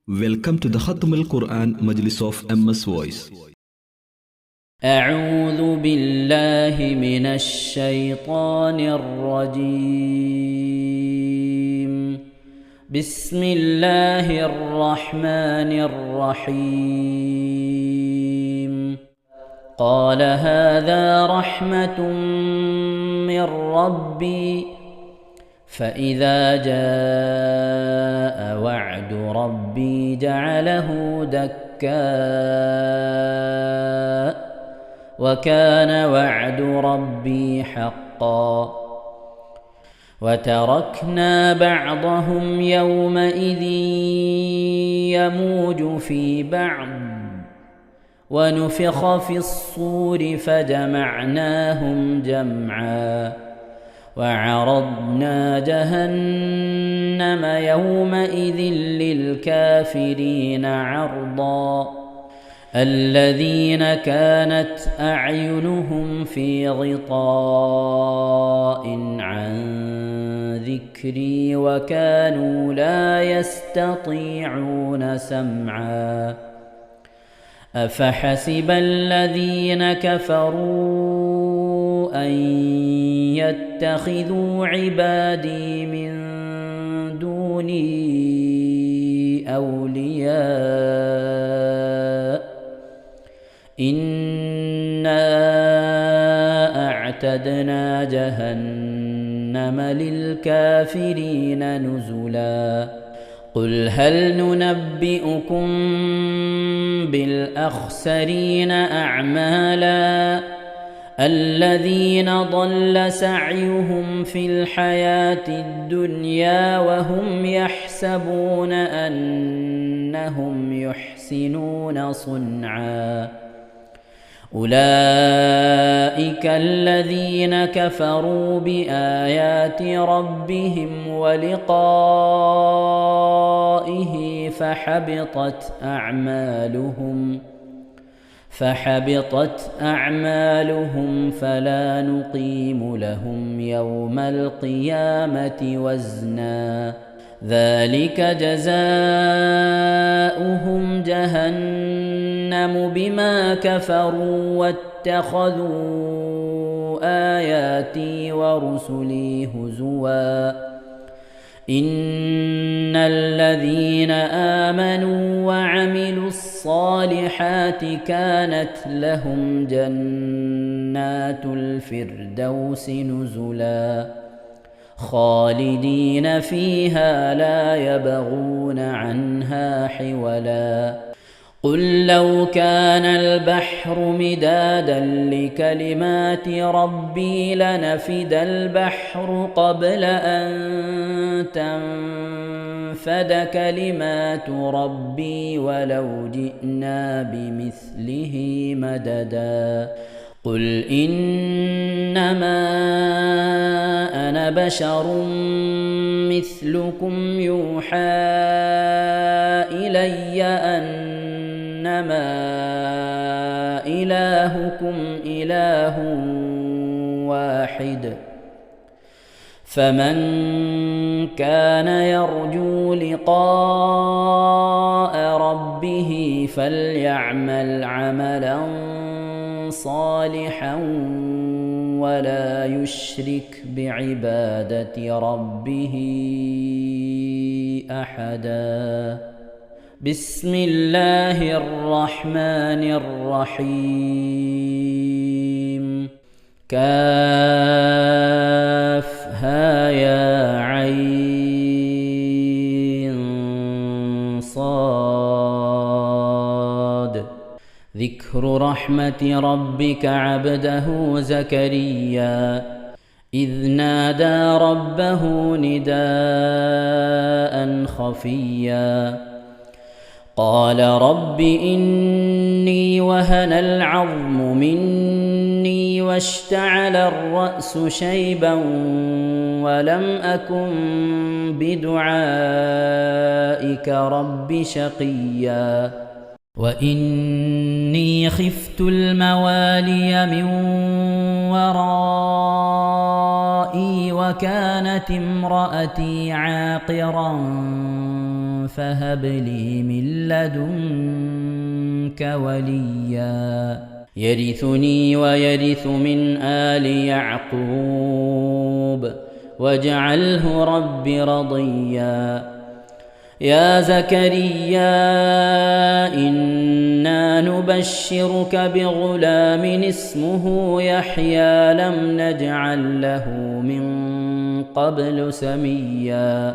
Welcome to the Khatm al-Quran Majlis of MS Voice. أعوذ بالله من الشيطان الرجيم. بسم الله الرحمن الرحيم. قال هذا رحمة من ربي فإذا جاء وعد ربي جعله دكاء وكان وعد ربي حقا وتركنا بعضهم يومئذ يموج في بعض ونفخ في الصور فجمعناهم جمعا وعرضنا جهنم يومئذ للكافرين عرضا الذين كانت أعينهم في غطاء عن ذكري وكانوا لا يستطيعون سمعا أفحسب الذين كفروا أن يتخذوا عبادي من دوني أولياء إنا أعتدنا جهنم للكافرين نزلا قل هل ننبئكم بالأخسرين أعمالا الذين ضل سعيهم في الحياة الدنيا وهم يحسبون أنهم يحسنون صنعا أولئك الذين كفروا بآيات ربهم ولقائه فحبطت أعمالهم فلا نقيم لهم يوم القيامة وزنا ذلك جزاؤهم جهنم بما كفروا واتخذوا آياتي ورسلي هزوا إن الذين آمنوا وعملوا الصالحات كانت لهم جنات الفردوس نزلا خالدين فيها لا يبغون عنها حولا قل لو كان البحر مدادا لكلمات ربي لنفد البحر قبل أن تنفد كلمات ربي ولو جئنا بمثله مددا قل إنما أنا بشر مثلكم يوحى إلي أنما إلهكم إله واحد فمن كان يرجو لقاء ربه فليعمل عملا صالحا ولا يشرك بعبادة ربه أحدا بسم الله الرحمن الرحيم كافها يا عين صاد ذكر رحمة ربك عبده زكريا إذ نادى ربه نداء خفيا قال رب إني وهن العظم مني واشتعل الرأس شيبا ولم أكن بدعائك رب شقيا وإني خفت الموالي من ورائي وكانت امرأتي عاقرا فهب لي من لدنك وليا يرثني ويرث من آل يعقوب واجعله رب رضيا يا زكريا إنا نبشرك بغلام اسمه يحيى لم نجعل له من قبل سميا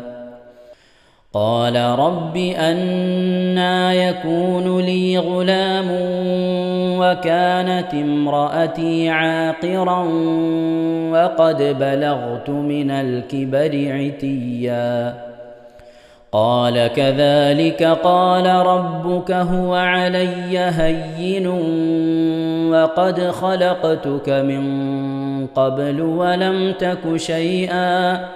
قال رب أنى يكون لي غلام وكانت امرأتي عاقرا وقد بلغت من الكبر عتيا قال كذلك قال ربك هو علي هين وقد خلقتك من قبل ولم تك شيئا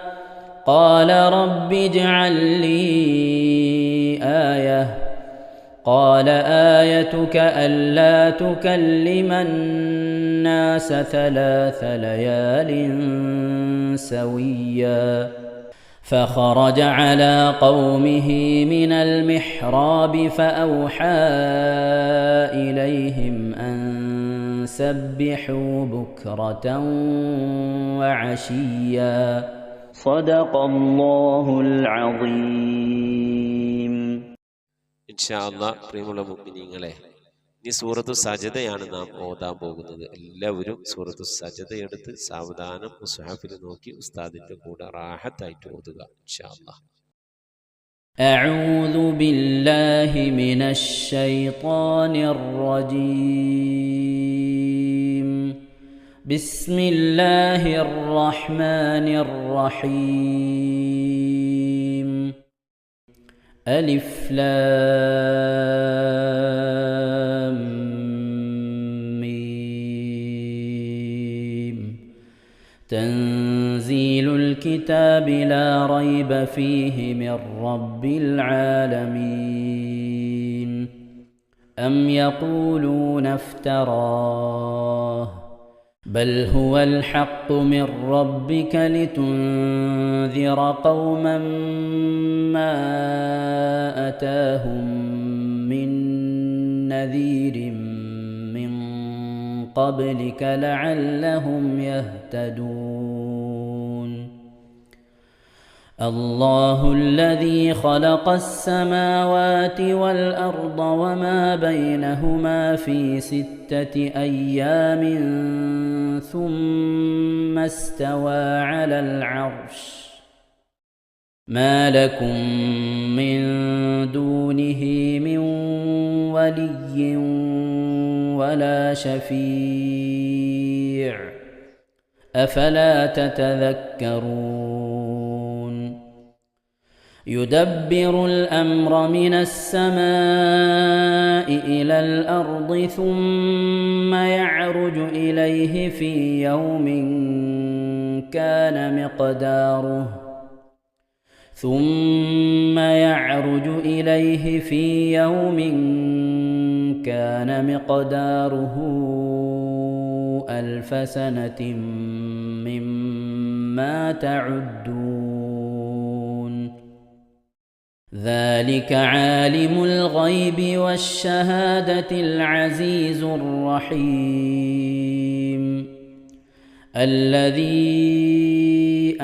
قال رب اجعل لي آية قال آيتك ألا تكلم الناس 3 ليال سويا فخرج على قومه من المحراب فأوحى إليهم أن سبحوا بكرة وعشيا صدق الله العظيم. ഇൻഷാ അല്ലാഹ് പ്രിയമുള്ള മുഅ്മിനീങ്ങളെ, ഇനി സൂറത്തു സജദയാണ് നാം ഓതാൻ പോകുന്നത്. എല്ലാവരും സൂറത്തു സജദ എടുത്ത് സാവധാനം മുസ്ഹഫിൽ നോക്കി ഉസ്താദിന്റെ കൂടെ റാഹത്തായിട്ട് ഓതുക ഇൻഷാ അല്ലാഹ്. أعوذ بالله من الشيطان الرجيم. بسم الله الرحمن الرحيم. ألف لام ميم. تنزيل الكتاب لا ريب فيه من رب العالمين. أم يقولون افتراه بل هو الحق من ربك لتنذر قوما ما أتاهم من نذير من قبلك لعلهم يهتدون. الله الذي خلق السماوات والأرض وما بينهما في 6 أيام ثم استوى على العرش ما لكم من دونه من ولي ولا شفيع أفلا تتذكرون. يدبر الأمر من السماء إلى الأرض ثم يعرج إليه في يوم كان مقداره 1000 سنة مما تعدون. ذلك عالم الغيب والشهادة العزيز الرحيم الذي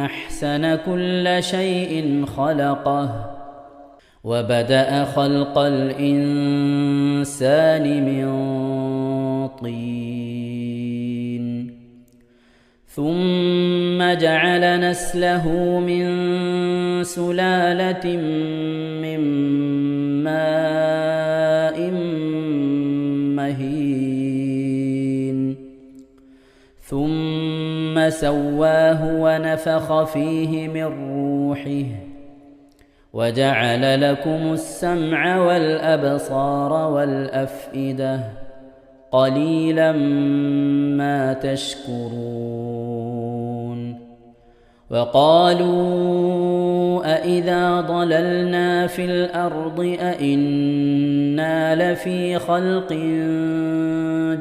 أحسن كل شيء خلقه وبدأ خلق الإنسان من طين ثم جعل نسله من سلالة من ماء مهين ثم سواه ونفخ فيه من روحه وجعل لكم السمع والأبصار والأفئدة قليلا ما تشكرون. وقالوا أإذا ضللنا في الأرض أإنا لفي خلق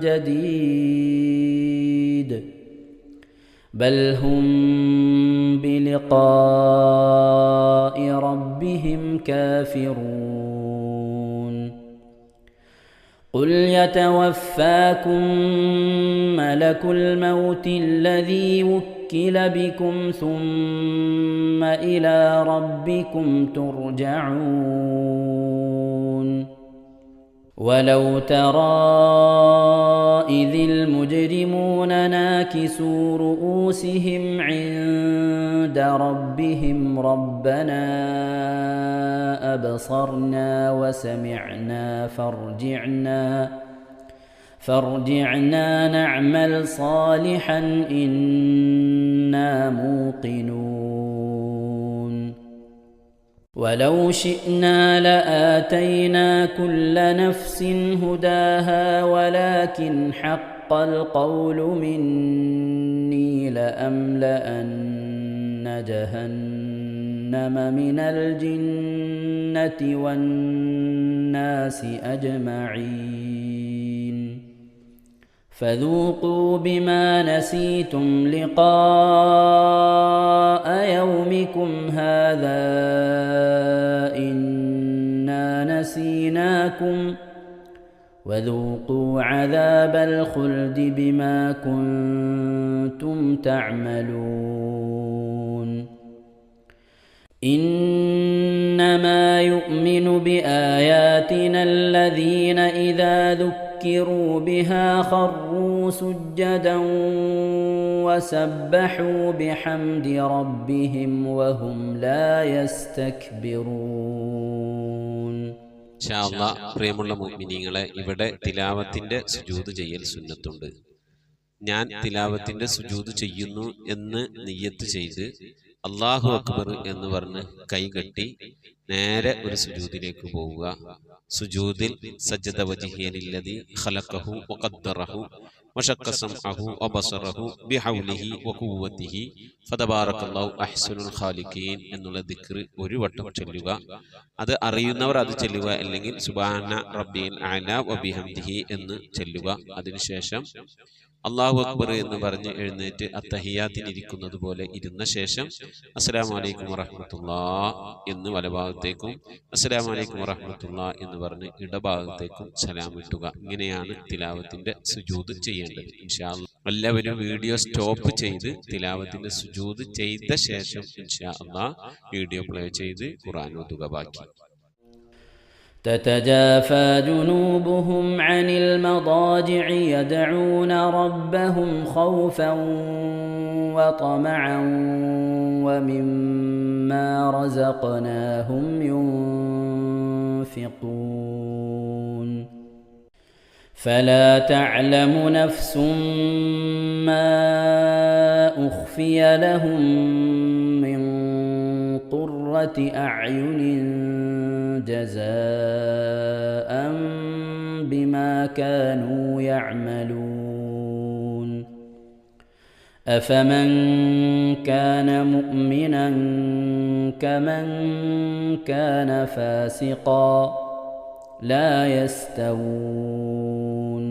جديد بل هم بلقاء ربهم كافرون قل يتوفاكم ملك الموت الذي وكل بكم ثم إلى ربكم ترجعون ولو ترى إذ المجرمون ناكسوا رؤوسهم عند ربهم ربنا أبصرنا وسمعنا فارجعنا نعمل صالحا إنا موقنون ولو شئنا لآتينا كل نفس هداها ولكن حق القول مني لأملأن جهنم من الجنة والناس أجمعين فذوقوا بما نسيتم لقاء يومكم هذا إنا نسيناكم وذوقوا عذاب الخلد بما كنتم تعملون إنما يؤمن بآياتنا الذين إذا ذكروا بها خروا سجدا وسبحوا بحمد ربهم وهم لا يستكبرون. ഇൻഷാ അല്ലാഹ് പ്രിയമുള്ള മുഅ്മിനീങ്ങളെ, ഇവിടെ തിലാവത്തിന്റെ സുജൂദ് ചെയ്യൽ സുന്നത്തുണ്ട്. ഞാൻ തിലാവത്തിന്റെ സുജൂദ് ചെയ്യുന്നു എന്ന് നിയ്യത്ത് ചെയ്ത് അല്ലാഹു അക്ബർ എന്ന് പറഞ്ഞ് കൈകെട്ടി നേരെ ഒരു സുജൂദിലേക്ക് പോവുക. സുജൂദിൽ സജ്ജദ വജ്ഹിയലില്ലദി ഖലഖഹു വഖദ്ദറഹു വശഖ്ഖ സമഅഹു വബസറഹു ബിഹൗലിഹി വഖുവ്വതിഹി ഫതബാറകല്ലാഹു അഹ്സനുൽ ഖാലിഖീൻ എന്നുള്ള ദിക്ർ ഒരു വട്ടം ചൊല്ലുക. അത് അറിയുന്നവർ അത് ചൊല്ലുക, അല്ലെങ്കിൽ സുബ്ഹാന റബ്ബിൽ അഅല വബിഹംദിഹി എന്ന് ചൊല്ലുക. അതിനുശേഷം അല്ലാഹു അക്ബർ എന്ന് പറഞ്ഞ് എഴുന്നേറ്റ് അത്തഹിയാത്തിനിരിക്കുന്നത് പോലെ ഇരുന്ന ശേഷം അസ്സലാമു അലൈക്കും വറഹ്മത്തുള്ളാഹ് എന്ന് വലഭാഗത്തേക്കും അസ്സലാമു അലൈക്കും വറഹ്മത്തുള്ളാഹ് എന്ന് പറഞ്ഞ് ഇടഭാഗത്തേക്കും സലാം ഇട്ടുക. ഇങ്ങനെയാണ് തിലാവത്തിന്റെ സുജൂദ് ചെയ്യേണ്ടത്. ഇൻഷാ അല്ലാഹ് എല്ലാവരും വീഡിയോ സ്റ്റോപ്പ് ചെയ്ത് തിലാവത്തിന്റെ സുജൂദ് ചെയ്ത ശേഷം ഇൻഷാ അല്ലാഹ് വീഡിയോ പ്ലേ ചെയ്ത് ഖുർആൻ ഓതുക. ബാക്കി تتجافى جنوبهم عن المضاجع يدعون ربهم خوفا وطمعا ومما رزقناهم ينفقون فلا تعلم نفس ما أخفي لهم من قرة أعين جزاء بما كانوا يعملون أفمن كان مؤمنا كمن كان فاسقا لا يستوون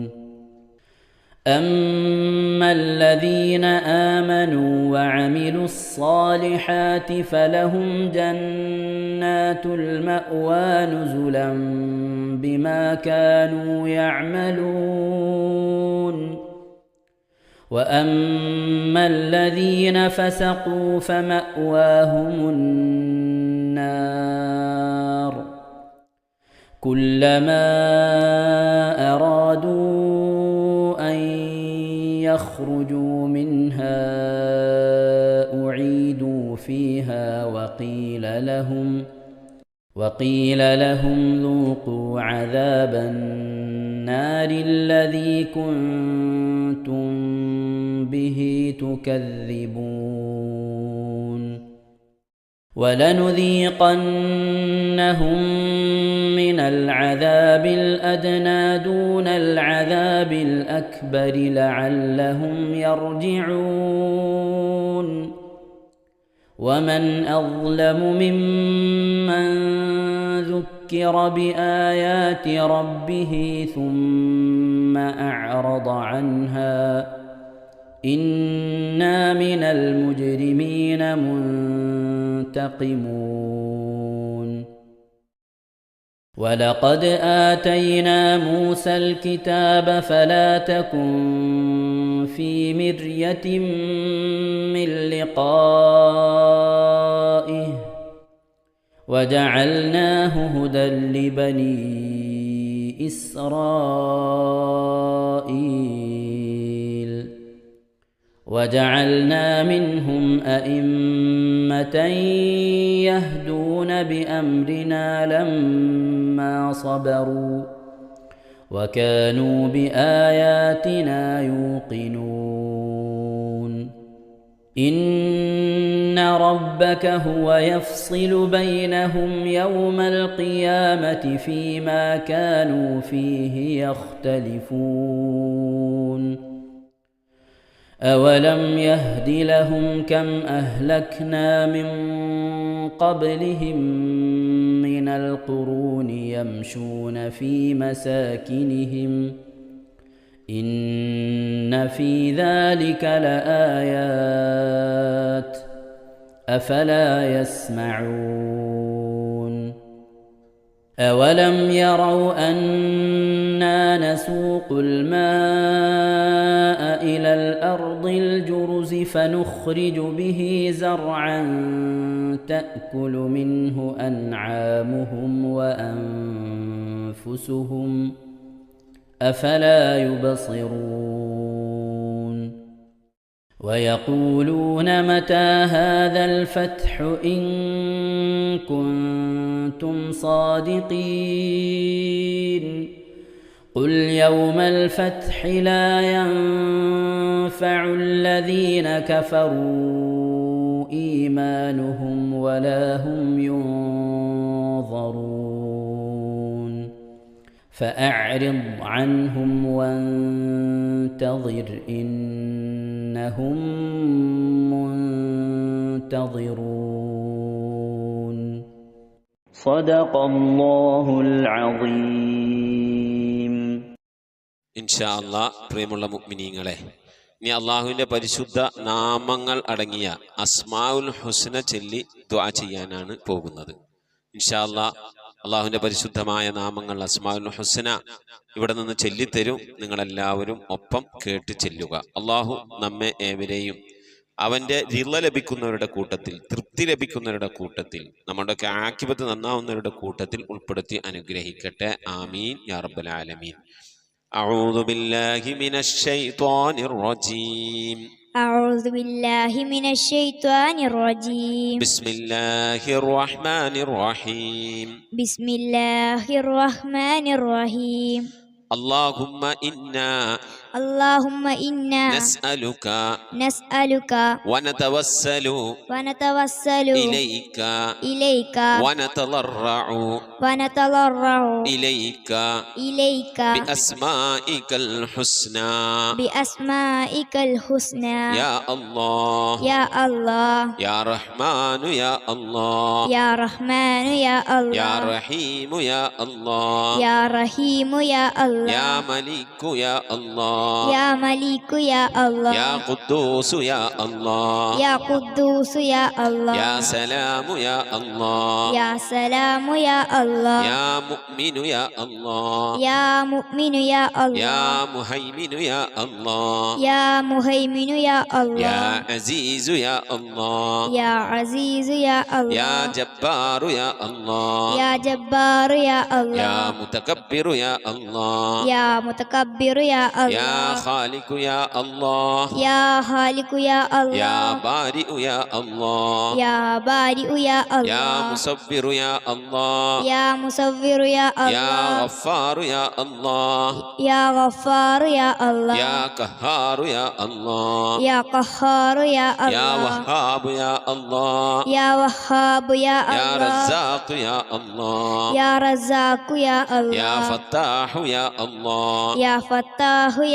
أما الذين آمنوا وعملوا الصالحات فلهم جنات المأوى نزلا بما كانوا يعملون وأما الذين فسقوا فمأواهم النار كلما أرادوا أن يخرجوا منها أعيدوا فيها وقيل لهم ذوقوا عذاب النار الذي كنتم به تكذبون ولنذيقنهم من العذاب الأدنى دون العذاب الأكبر لعلهم يرجعون ومن أظلم ممن ذكر بآيات ربه ثم أعرض عنها إنا من المجرمين منتقمون ولقد آتينا موسى الكتاب فلا تكن في مرية من لقائه وجعلناه هدى لبني إسرائيل وجعلنا منهم أئمة يهدون بأمرنا لما صبروا وكانوا بآياتنا يوقنون إن ربك هو يفصل بينهم يوم القيامة فيما كانوا فيه يختلفون أولم يهد لهم كم أهلكنا من قبلهم من القرون يمشون في مساكنهم إن في ذلك لآيات أفلا يسمعون أولم يروا أنا نسوق الماء إلى الأرض الجرز فنخرج به زرعا تأكل منه أنعامهم وأنفسهم أفلا يبصرون ويقولون متى هذا الفتح إن كنتم صادقين قل يوم الفتح لا ينفع الذين كفروا إيمانهم ولا هم ينظرون فأعرض عنهم وانتظر إنهم منتظرون صدق الله العظيم. ഇൻഷാ അല്ലാ പ്രിയമുള്ള മുഅ്മിനീങ്ങളെ, ഇനി അള്ളാഹുവിൻ്റെ പരിശുദ്ധ നാമങ്ങൾ അടങ്ങിയ അസ്മാഉൽ ഹുസ്ന ചൊല്ലി ദുആ ചെയ്യാനാണ് പോകുന്നത്. ഇൻഷാ അല്ലാ അള്ളാഹുവിൻ്റെ പരിശുദ്ധമായ നാമങ്ങൾ അസ്മാഉൽ ഹുസ്ന ഇവിടെ നിന്ന് ചൊല്ലിത്തരും. നിങ്ങളെല്ലാവരും ഒപ്പം കേട്ട് ചെല്ലുക. അള്ളാഹു നമ്മെ ഏവരെയും അവൻ്റെ റിള ലഭിക്കുന്നവരുടെ കൂട്ടത്തിൽ, തൃപ്തി ലഭിക്കുന്നവരുടെ കൂട്ടത്തിൽ, നമ്മുടെയൊക്കെ ആഖിബത്ത് നന്നാവുന്നവരുടെ കൂട്ടത്തിൽ ഉൾപ്പെടുത്തി അനുഗ്രഹിക്കട്ടെ. ആമീൻ യാ റബ്ബൽ ആലമീൻ. أعوذ بالله من الشيطان الرجيم. أعوذ بالله من الشيطان الرجيم. بسم الله الرحمن الرحيم. بسم الله الرحمن الرحيم. اللهم إنا نسألك ونتوسل إليك ونتضرع إليك بأسمائك الحسنى يا الله يا رحمن يا الله يا رحيم يا الله يا ملك يا الله يا يا قدوس يا الله يا سلام يا الله يا مؤمن يا الله يا مهيمن يا الله يا عزيز يا الله يا جبار يا الله يا متكبر يا الله يا خالق يا الله يا بارئ يا الله يا مصور يا الله يا غفار يا الله يا قهار يا الله يا وهاب يا الله يا رزاق يا الله يا فتاح يا الله يا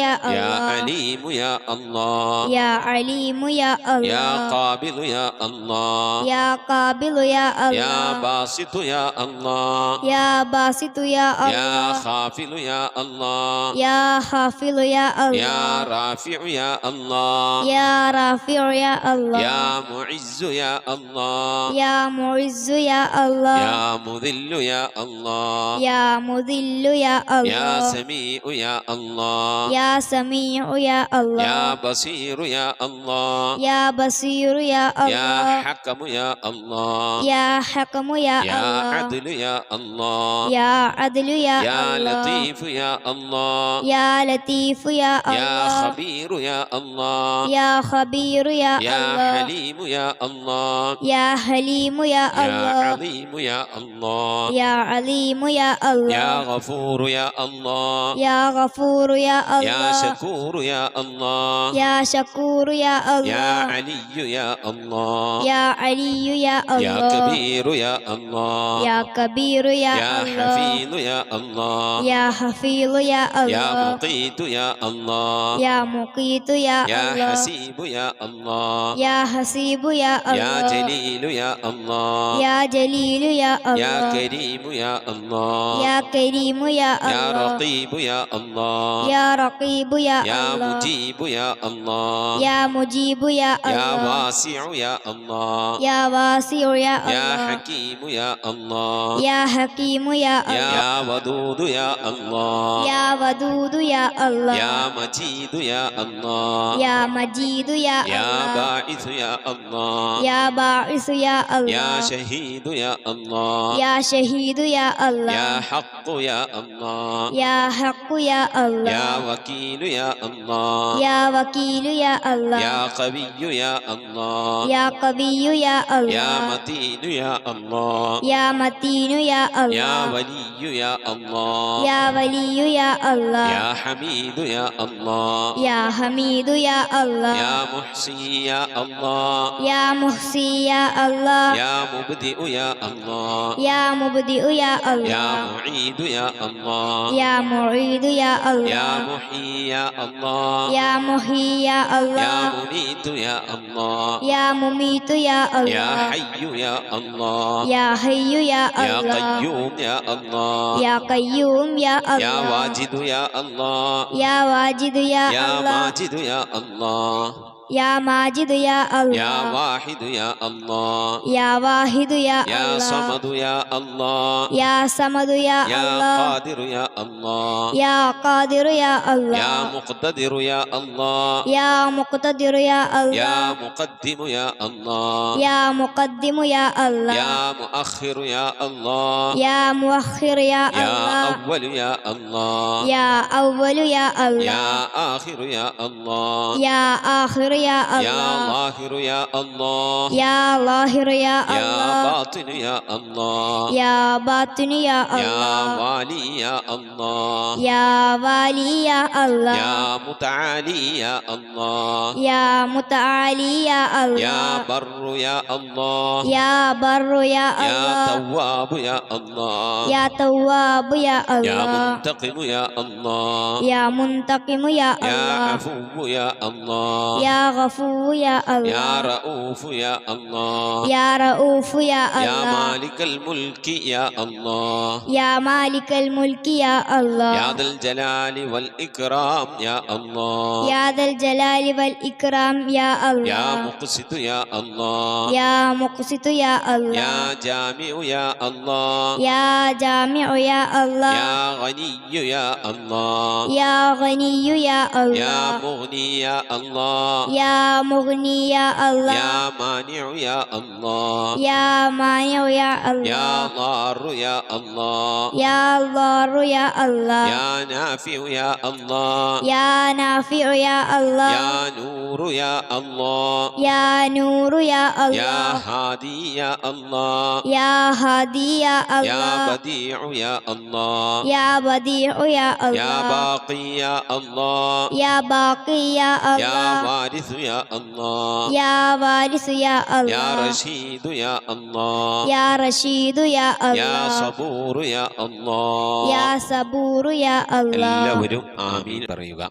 يا يا الله عليم يا الله يا عليم يا يا الله قابل يا الله يا قابل يا يا الله باسط يا الله يا باسط يا يا الله خافل يا الله يا خافض يا يا الله رافع يا الله يا رافع يا الله يا معز يا الله يا معز يا الله يا مذل يا الله يا مذل يا يا الله سميع يا الله يا سميع يا الله يا بصير يا الله يا بصير يا يا الله حكم يا الله يا حكم يا يا الله عدل يا الله يا عدل يا يا الله لطيف يا الله يا لطيف يا يا الله خبير يا الله يا خبير يا يا الله حليم يا الله يا حليم يا يا الله عظيم يا الله يا عليم يا يا الله غفور يا الله يا غفور يا يا الله شكور يا الله يا شكور يا يا الله علي يا الله يا علي يا يا الله كبير يا الله يا كبير يا يا الله حفيظ يا الله يا حفيظ يا يا الله مقيت يا الله يا مقيت يا يا الله حسيب يا الله يا حسيب يا يا الله جليل يا الله يا جليل يا يا الله كريم يا الله يا كريم يا يا الله رقيب يا الله يا رقيب يا يا الله مجيب يا الله يا مجيب يا يا الله واسع يا الله يا واسع يا يا الله حكيم يا الله يا حكيم يا الله يا ودود يا الله يا ودود يا الله يا مجيد يا الله يا مجيد يا يا الله باعث يا الله يا باعث يا يا الله شهيد يا الله يا شهيد يا الله يا حق يا الله يا حق يا الله يا وكيل يا الله يا وكيل يا الله يا قوي يا الله يا قوي يا يا الله متين يا الله يا متين يا يا الله ولي يا الله يا ولي يا الله يا حميد يا الله يا حميد يا الله يا محصي يا الله يا محصي يا الله يا مبدئ يا الله يا مبدئ يا يا الله معيد يا الله يا معيد يا يا الله محيي يا الله يا محيي يا يا الله مميت يا الله يا مميت يا يا الله حي يا الله يا حي يا يا الله قيوم يا الله يا قيوم يا يا الله واجد يا الله يا واجد يا يا الله ماجد يا الله يا ماجد يا يا الله واحد يا الله يا واحد يا يا الله صمد يا الله يا صمد يا يا الله قادر يا الله يا قادر يا يا الله مقتدر يا الله يا مقتدر يا يا الله مقدم يا الله يا مقدم يا الله يا مؤخر يا الله يا مؤخر يا يا الله أول يا الله يا أول يا الله يا آخر يا الله يا آخر يا يا الله ظاهر يا الله يا ظاهر يا يا الله باطن يا الله يا باطن يا يا الله والي يا الله يا والي يا الله يا متعالي يا الله يا متعالي يا يا الله بر يا الله يا بر يا يا الله تواب يا الله يا تواب يا يا الله منتقم يا الله يا منتقم يا يا الله عفو يا الله يا غفور يا يا الله رؤوف يا الله يا رؤوف يا يا الله مالك الملك يا الله يا مالك الملك يا الله يا ذا الجلال والإكرام يا الله يا ذا الجلال والإكرام يا يا الله مقسط يا الله يا مقسط يا الله يا جامع يا الله يا جامع يا الله يا غني يا الله يا غني يا يا الله مغني يا الله يا مغني يا الله يا مانع يا الله يا مانع يا يا الله ضار يا الله يا ضار يا الله يا نافع يا الله يا نافع يا الله يا نور يا الله يا نور يا يا الله هادي يا الله يا هادي يا يا الله بديع يا الله يا بديع يا يا الله باقي يا الله يا باقي يا يا الله وارث يا الله يا وارث يا يا الله رشيد يا الله يا رشيد يا يا الله صبور يا الله يا صبور يا الله എല്ലാവരും ആമീൻ പറയുക.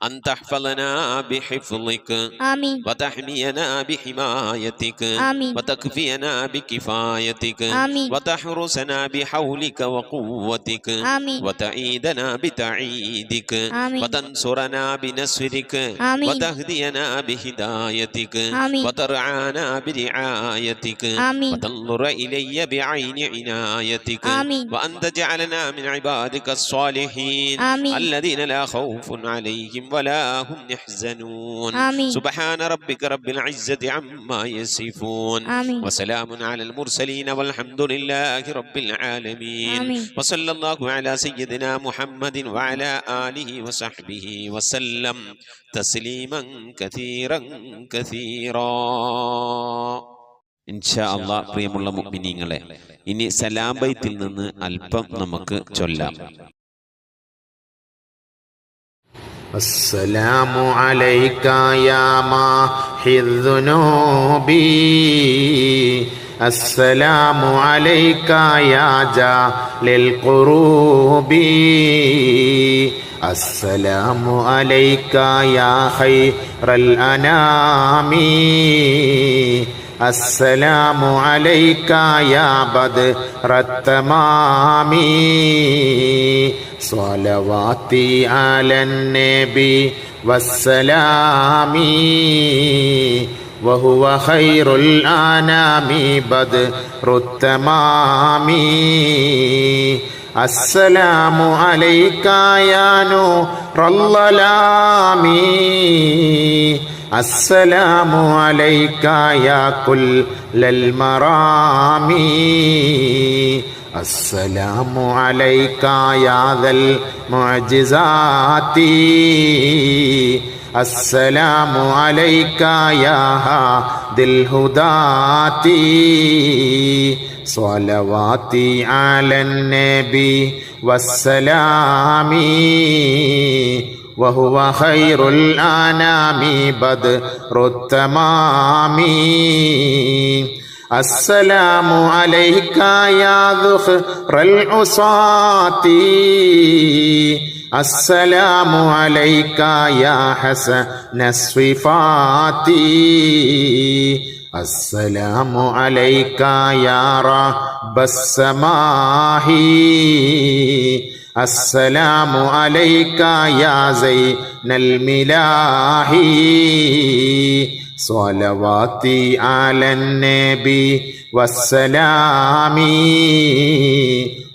أن تحفظنا بحفظك آمين وتحمينا بحمايتك آمين وتكفينا بكفايتك آمين وتحرسنا بحولك وقوتك آمين وتعيدنا بتعيدك آمين وتنصرنا بنصرك آمين وتهدينا بهدايتك آمين وترعانا برعايتك آمين وتنظر إلي بعين عنايتك آمين وأن تجعلنا من عبادك الصالحين آمين الذين لا خوف عليهم ولا هم يحزنون آمين سبحان ربك رب العزة عما يصفون آمين وسلام على المرسلين والحمد لله رب العالمين آمين وصلى الله على سيدنا محمد وعلى آله وصحبه وسلم تسليما كثيرا كثيرا ഇൻഷാ അല്ലാഹ്. പ്രിയമുള്ള മുഅ്മിനീങ്ങളെ, ഇനി സലാം ബൈത്തിൽ നിന്ന് അല്പം നമുക്ക് ചൊല്ലാം. അസ്സലാമു അലൈക യാ മാഹിദ്ദുനൂബി അസ്സലാമു അലൈക യാ ജാലിൽ ഖുറൂബി അസ്സലാമു അലൈക യാ ഖൈറൽ അനാമി السلام عليك يا بدر التمام صلواتي على النبي والسلام وهو خير الأنام بدر التمام السلام عليك يا نور الظلام السلام عليك يا كل المرام السلام عليك يا ذا المعجزات السلام عليك يا هادي الهداة صلواتي على النبي والسلام وهو خير الأنام بدر التمام السلام عليك يا ذخر العصاة السلام عليك يا حسن الصفات السلام عليك يا رب السماء السلام عليك يا زين الملاح صلواتي على النبي والسلام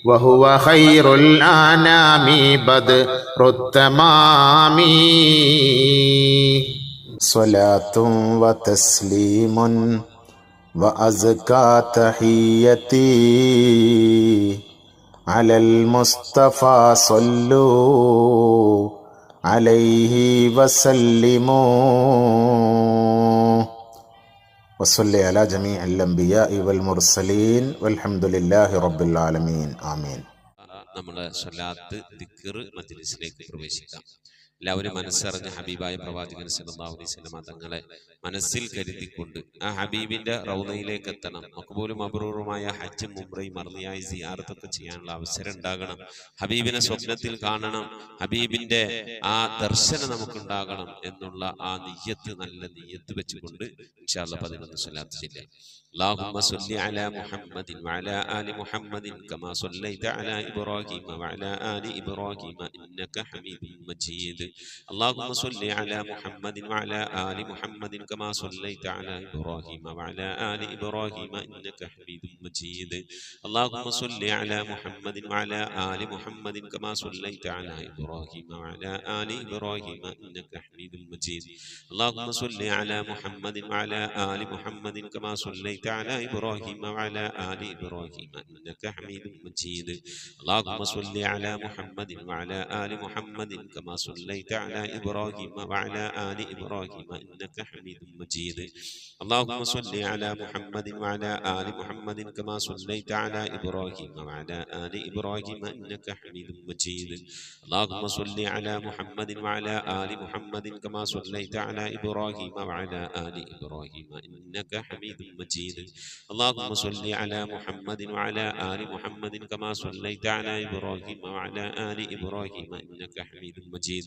وهو خير الأنام بدر التمام صلاة وتسليم وأزكى تحيتي على المصطفى صلوا عليه وسلموا وصلي على جميع الأنبياء والمرسلين والحمد لله رب العالمين آمين. നമ്മുടെ സ്വലാത്ത് ദിക്ർ മജ്ലിസിലേക്ക് പ്രവേശിക്കാം. എല്ലാവരും മനസ്സറിഞ്ഞ ഹബീബായ പ്രവാചകൻ സല്ലല്ലാഹു അലൈഹി വസല്ലം തങ്ങളെ മനസ്സിൽ കരുതിക്കൊണ്ട് ആ ഹബീബിന്റെ റൗളയിലേക്ക് എത്തണം. മഖ്ബൂലും മബ്റൂറുമായ ഹജ്ജും ഉംറയും മർദിയായ സിയാറത്തൊക്കെ ചെയ്യാനുള്ള അവസരം ഉണ്ടാകണം. ഹബീബിനെ സ്വപ്നത്തിൽ കാണണം, ഹബീബിന്റെ ആ ദർശനം നമുക്കുണ്ടാകണം എന്നുള്ള ആ നിയ്യത്ത്, നല്ല നിയ്യത്ത് വെച്ചുകൊണ്ട് ഇൻഷാ അല്ലാഹ് 11 സ്വലാത്ത് ചൊല്ലാം. اللهم صل على محمد وعلى آل محمد كما صليت على إبراهيم وعلى آل إبراهيم إنك حميد مجيد. اللهم صل على محمد وعلى آل محمد كما صليت على إبراهيم وعلى آل إبراهيم إنك حميد مجيد. اللهم صل على محمد وعلى آل محمد كما صليت على إبراهيم وعلى آل إبراهيم إنك حميد مجيد. اللهم صل على محمد وعلى آل محمد كما صليت على إبراهيم وعلى آل إبراهيم إنك حميد مجيد. اللهم صل على محمد وعلى آل محمد كما صليت على إبراهيم وعلى آل إبراهيم إنك حميد مجيد. اللهم صل على محمد وعلى آل محمد كما صليت على إبراهيم وعلى آل إبراهيم إنك حميد مجيد. اللهم صل على محمد وعلى آل محمد كما صليت على إبراهيم وعلى آل إبراهيم إنك حميد مجيد. اللهم صل على محمد وعلى آل محمد كما صليت على إبراهيم وعلى آل إبراهيم إنك حميد مجيد.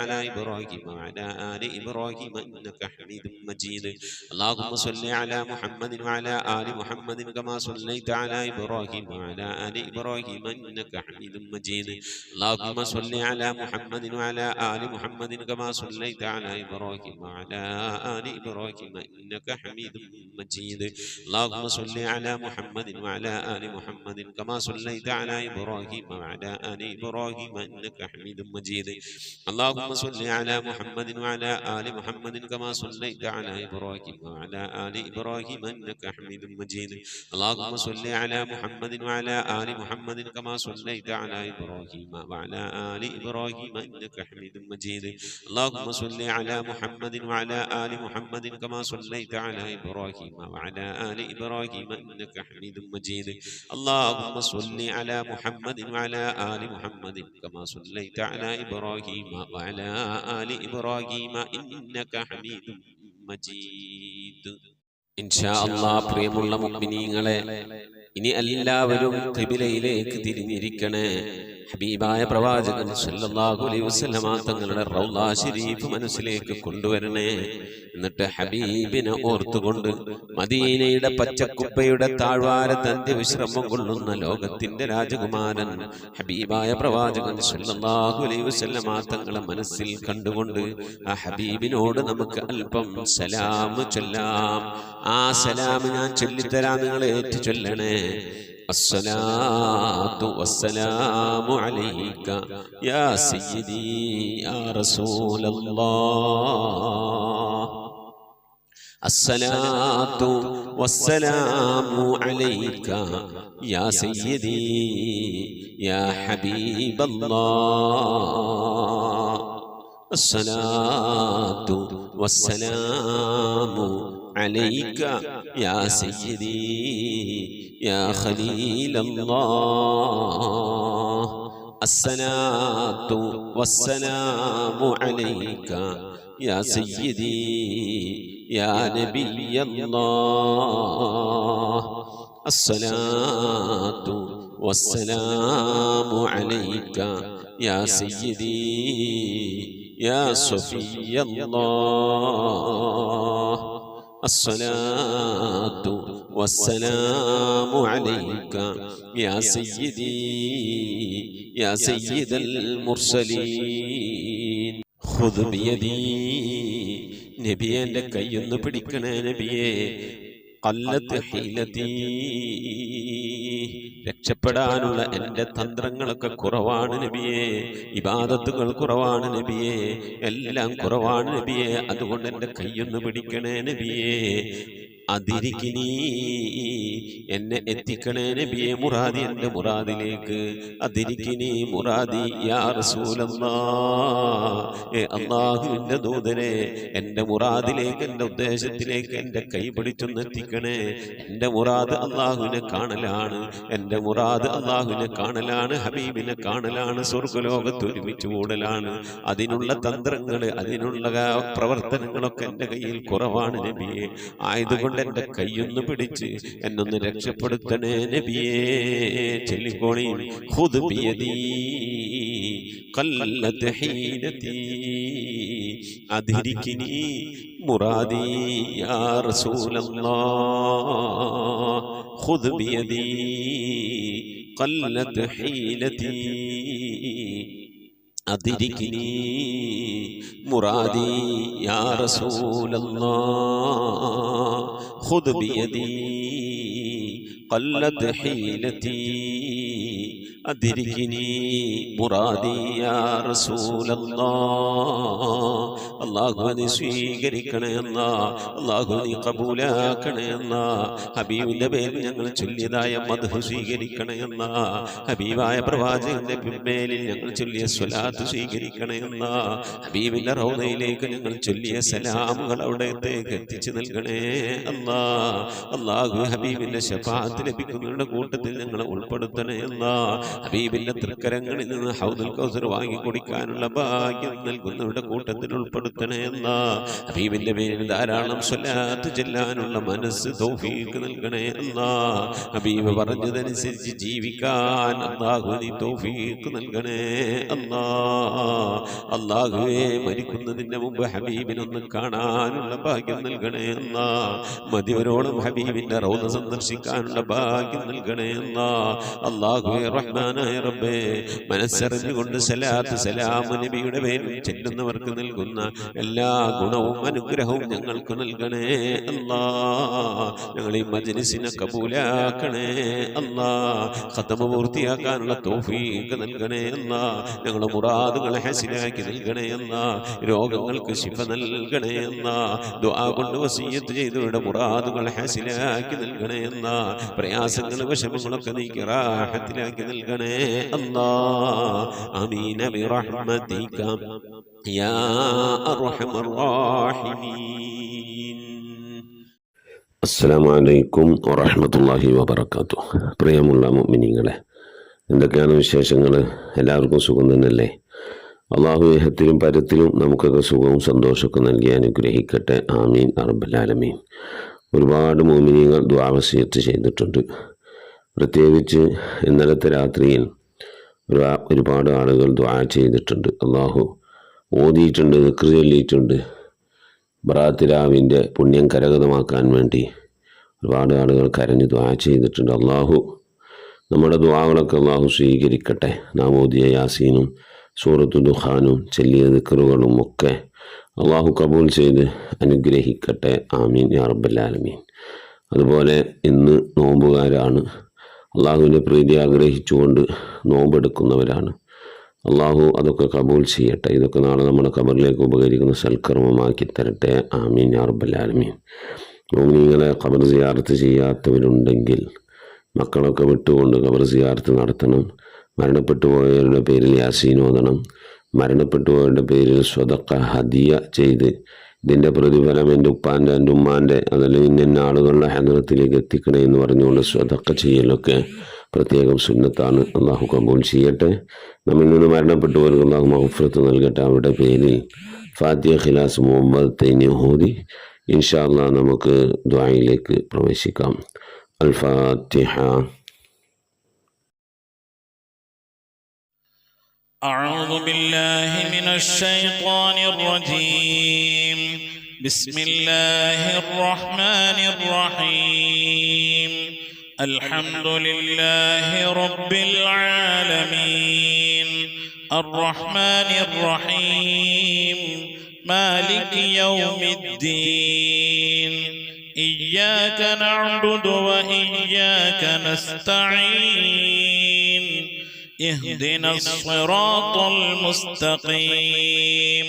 على إبراهيم وعلى آل إبراهيم إنك حميد مجيد اللهم صل على محمد وعلى آل محمد كما صليت على إبراهيم وعلى آل إبراهيم إنك حميد مجيد اللهم صل على محمد وعلى آل محمد كما صليت على إبراهيم وعلى آل إبراهيم إنك حميد مجيد اللهم صل على محمد وعلى آل محمد كما صليت على إبراهيم وعلى آل إبراهيم إنك حميد مجيد اللهم صل على محمد وعلى آل محمد كما صليت على إبراهيم وعلى آل إبراهيم إنك حميد مجيد اللهم صل على محمد وعلى آل محمد كما صليت على إبراهيم وعلى آل إبراهيم إنك حميد مجيد اللهم صل على محمد وعلى آل محمد كما صليت على إبراهيم وعلى آل إبراهيم إنك حميد مجيد اللهم صل على محمد وعلى آل محمد كما صليت على إبراهيم وعلى آل إبراهيم إنك حميد മജീദ്. ഇൻഷാ അല്ലാഹ് പ്രിയമുള്ള മുഅ്മിനീങ്ങളെ, ഇനി എല്ലാവരും ഖിബിലയിലേക്ക് തിരിഞ്ഞിരിക്കണേ. ഹബീബായ പ്രവാചകൻ സല്ലല്ലാഹു അലൈഹി വസല്ലമ തങ്ങളുടെ റൗള ശരീഫ് മനസ്സിലേക്ക് കൊണ്ടുവരണേ. എന്നിട്ട് ഹബീബിനെ ഓർത്തുകൊണ്ട് മദീനയുടെ പച്ചക്കുപ്പയുടെ താഴ്വാരത്ത് അന്ത്യവിശ്രമം കൊള്ളുന്ന ലോകത്തിന്റെ രാജകുമാരൻ ഹബീബായ പ്രവാചകൻ സല്ലല്ലാഹു അലൈഹി വസല്ലമ തങ്ങളെ മനസ്സിൽ കണ്ടുകൊണ്ട് ആ ഹബീബിനോട് നമുക്ക് അല്പം സലാം ചൊല്ലാം. ആ സലാം ഞാൻ ചൊല്ലിത്തരാം, നിങ്ങൾ ഏറ്റു ചൊല്ലണേ. അസ്സലാത്തു വസ്സലാമു അലൈക യാ സയ്യിദി യാ റസൂലല്ലാഹ്. അസ്സലാത്തു വസ്സലാമു അലൈക യാ സയ്യിദി യാ ഹബീബല്ലാഹ്. അസ്സലാത്തു വസ്സലാമു عليك يا سيدي يا خليل الله. الصلاة والسلام عليك يا سيدي يا نبي الله. الصلاة والسلام عليك يا سيدي يا صفي الله. الصلاة والسلام عليك يا سيدي يا سيد المرسلين. خذ بيدي നബിയെ, എൻ്റെ കൈയൊന്ന് പിടിക്കണേ നബിയെ. ഖല്ലത്ത് ഹീലതീ, രക്ഷപ്പെടാനുള്ള എൻ്റെ തന്ത്രങ്ങളൊക്കെ കുറവാണ് നബിയെ. ഇബാദത്തുകൾ കുറവാണ് നബിയെ, എല്ലാം കുറവാണ് നബിയെ. അതുകൊണ്ട് എൻ്റെ കൈയൊന്ന് പിടിക്കണേ നബിയെ. അതിരിക്കിനി, എന്നെ എത്തിക്കണേ നബിയെ മുറാദി, എൻ്റെ മുറാദിലേക്ക്. അതിരിക്കിനി മുറാദി യാ റസൂലല്ലാഹ്. അല്ലാഹുവിൻ്റെ ദൂതനെ, എൻ്റെ മുറാദിലേക്ക്, എൻ്റെ ഉദ്ദേശത്തിലേക്ക് എൻ്റെ കൈ പിടിച്ചൊന്ന് എത്തിക്കണേ. എൻ്റെ മുറാദ് അല്ലാഹുവിനെ കാണലാണ്, എൻ്റെ മുറാദ് അല്ലാഹുവിനെ കാണലാണ്, ഹബീബിനെ കാണലാണ്, സ്വർഗ്ഗലോകത്ത് ഒരുമിച്ച് കൂടലാണ്. അതിനുള്ള തന്ത്രങ്ങൾ, അതിനുള്ള പ്രവർത്തനങ്ങളൊക്കെ എൻ്റെ കയ്യിൽ കുറവാണ് നബിയെ. ആയതുകൊണ്ട് എൻ്റെ കൈയൊന്ന് പിടിച്ച് എന്നൊന്ന് രക്ഷപ്പെടുത്തണേ നബിയേ. ചൊല്ലിക്കോളി. ഖുദ് ബിയദീ ഖല്ലത്ത് ഹീലതീ അദ്രിക്നി മുറാദി യാ റസൂലല്ലാഹ്. ഖുദ് ബിയദീ ഖല്ലത്ത് ഹീലതീ അദ്രിക്നി മുറാദി യാ റസൂലല്ലാഹ്. ഖുദ് ബിയദീ ഖല്ലത്ത് ഹീലതീ അദ്രിക്നി മുറാദി യാ റസൂലല്ലാഹ്. അല്ലാഹുവിനെ സ്വീകരിക്കണേ അല്ലാഹ്, അല്ലാഹുവിനെ ഖബൂലാക്കണേ അല്ലാഹ്. ഹബീബിന്റെ പേരിൽ ഞങ്ങൾ ചൊല്ലിയതായ മദ്ഹ് സ്വീകരിക്കണേ അല്ലാഹ്. ഹബീബായ പ്രവാചകന്റെ മേലിൽ ഞങ്ങൾ ചൊല്ലിയ സ്വലാത്ത് സ്വീകരിക്കണേ അല്ലാഹ്. ഹബീബിന്റെ റൗദയിലേക്ക് ഞങ്ങൾ ചൊല്ലിയ സലാമുകൾ അവിടത്തേക്ക് എത്തിച്ചു നൽകണേ അല്ലാഹ്. അല്ലാഹു ഹബീബിന്റെ ശഫാഅത്ത് ലഭിക്കുന്നവരുടെ കൂട്ടത്തിൽ ഞങ്ങളെ ഉൾപ്പെടുത്തണേ അല്ലാഹ്. ഹബീബിന്റെ തൃക്കരങ്ങളിൽ നിന്ന് ഹൗദുൽ കൗസർ വാങ്ങി കുടിക്കാനുള്ള ഭാഗ്യം നൽകുന്നവരുടെ കൂട്ടത്തിൽ ഉൾപ്പെടുത്തണേ അല്ലാ. ഹബീബിന്റെ പേരിൽ ധാരാളം സ്വലാത്ത് ചെല്ലാനുള്ള മനസ്സ് തൗഫീഖ് നൽകണേ അല്ലാ. ഹബീബ് പറഞ്ഞതനുസരിച്ച് ജീവിക്കാൻ അല്ലാഹു നീ തൗഫീഖ് നൽകണേ അല്ലാ. അല്ലാഹുവേ മരിക്കുന്നതിന് മുമ്പ് ഹബീബിനൊന്ന് കാണാനുള്ള ഭാഗ്യം നൽകണേ അല്ലാ. മതിവരോളം ഹബീബിന്റെ റൗള സന്ദർശിക്കാനുള്ള ഭാഗ്യം നൽകണേ അല്ലാ. അല്ലാഹുവേ റഹ്മാനായ റബ്ബേ മനസ്സറിഞ്ഞുകൊണ്ട് സലാത്ത് സലാം നബിയുടെ പേരിൽ ചെല്ലുന്നവർക്ക് നൽകുന്ന എല്ലാ ഗുണവും അനുഗ്രഹവും ഞങ്ങൾക്ക് നൽകണേ അല്ലാ. ഞങ്ങൾ ഈ മജ്‌ലിസിനെ കബൂലാക്കണേ അല്ലാ. ഖത്മ പൂർത്തിയാക്കാനുള്ള തൗഫീഖ് നൽകണേ അല്ലാ. ഞങ്ങളുടെ മുറാദുകളെ ഹസിലാക്കി നൽകണേ അല്ലാ. രോഗങ്ങൾക്ക് ശിഫ നൽകണേ അല്ലാ. ദുആ കൊണ്ട് വസിയ്യത്ത് ചെയ്തവരുടെ മുറാദുകൾ ഹസിലാക്കി നൽകണേ അല്ലാ. പ്രയാസങ്ങൾ വിഷമങ്ങളൊക്കെ നീക്കി റാഹത്തിലാക്കി നൽകണേ അല്ലാ. ആമീൻ ബിറഹ്മതിക യാ അർഹമർ റഹീമീൻ. അസ്സലാമു അലൈക്കും വറഹ്മത്തുള്ളാഹി വബറകാതുഹു. പ്രിയമുള്ള മുഅ്മിനീങ്ങളെ, എന്തൊക്കെയാണ് വിശേഷങ്ങൾ? എല്ലാവർക്കും സുഖം തന്നെയല്ലേ? അള്ളാഹു ഇഹത്തിലും പരത്തിലും നമുക്കൊക്കെ സുഖവും സന്തോഷമൊക്കെ നൽകി അനുഗ്രഹിക്കട്ടെ. ആമീൻ റബ്ബൽ ആലമീൻ. ഒരുപാട് മുഅ്മിനീങ്ങൾ ദുആ വസിയത്ത് ചെയ്തിട്ടുണ്ട്. പ്രത്യേകിച്ച് ഇന്നലത്തെ രാത്രിയിൽ ഒരുപാട് ആളുകൾ ദുആ ചെയ്തിട്ടുണ്ട്. അള്ളാഹു ഓതിയിട്ടുണ്ട്, ദിക്ർ ചൊല്ലിയിട്ടുണ്ട്. ബറാത്തിരാവിൻ്റെ പുണ്യം കരഗതമാക്കാൻ വേണ്ടി ഒരുപാട് ആളുകൾ കരഞ്ഞ് ദുആ ചെയ്തിട്ടുണ്ട്. അള്ളാഹു നമ്മുടെ ദുആകളൊക്കെ അള്ളാഹു സ്വീകരിക്കട്ടെ. നാം ഓതിയ യാസീനും സൂറത്തു ദുഖാനും ചെല്ലിയ ദിക്റുകളും ഒക്കെ അള്ളാഹു കബൂൽ ചെയ്ത് അനുഗ്രഹിക്കട്ടെ. ആമീൻ യാ റബ്ബൽ ആലമീൻ. അതുപോലെ ഇന്ന് നോമ്പുകാരാണ്, അള്ളാഹുവിൻ്റെ പ്രീതി ആഗ്രഹിച്ചുകൊണ്ട് നോമ്പെടുക്കുന്നവരാണ്. അള്ളാഹു അതൊക്കെ കബൂൽ ചെയ്യട്ടെ. ഇതൊക്കെ നാളെ നമ്മുടെ ഖബറിലേക്ക് ഉപകരിക്കുന്ന സൽക്കർമ്മമാക്കി തരട്ടെ. ആമീൻ യാ റബ്ബൽ ആലമീൻ. മുഅ്മിനീങ്ങളെ, ഖബർ സിയാറത്ത് ചെയ്യാത്തവരുണ്ടെങ്കിൽ മക്കളൊക്കെ വിട്ടുകൊണ്ട് ഖബർ സിയാറത്ത് നടത്തണം. മരണപ്പെട്ടു പോയവരുടെ പേരിൽ യാസീൻ ഓതണം. മരണപ്പെട്ടു പോയവരുടെ പേരിൽ സ്വതക്ക ഹദിയ ചെയ്ത് ഇതിൻ്റെ പ്രതിഫലം എൻ്റെ ഉപ്പാൻ്റെ എൻ്റെ ഉമ്മാൻ്റെ അതല്ലെങ്കിൽ ഇന്ന ആളുകളുടെ ഹദ്റത്തിലേക്ക് എത്തിക്കണേ എന്ന് പറഞ്ഞുകൊണ്ട് സ്വതക്ക ചെയ്യലൊക്കെ പ്രത്യേകം സുന്നത്താണ്. അള്ളാഹു കബൂൽ ചെയ്യട്ടെ. നമ്മിൽ നിന്ന് മരണപ്പെട്ടു പോയവർക്ക് അള്ളാഹു മഗ്ഫിറത്ത് നൽകട്ടെ. അവരുടെ പേരിൽ ഫാത്തിഹ ഖിലാസ് മുഹമ്മദ് ഓതി ഇൻഷാ അല്ലാഹ് നമുക്ക് ദുആയിലേക്ക് പ്രവേശിക്കാം. അൽ ഫാത്തിഹ. أعوذ بالله من الشيطان الرجيم. بسم الله الرحمن الرحيم. الحمد لله رب العالمين الرحمن الرحيم مالك يوم الدين. إياك نعبد وإياك نستعين. اهدنا الصراط المستقيم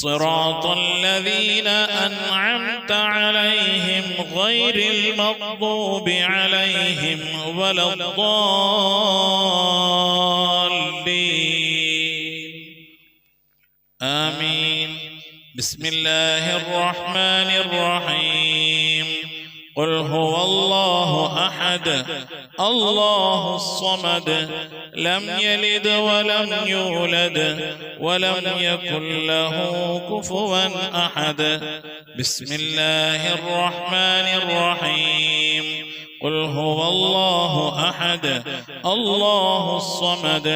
صراط الذين أنعمت عليهم غير المغضوب عليهم ولا الضالين. آمين. بسم الله الرحمن الرحيم. قل هو الله أحد الله الصمد لم يلد ولم يولد ولم يكن له كفوا أحد. بسم الله الرحمن الرحيم. قل هو الله أحد الله الصمد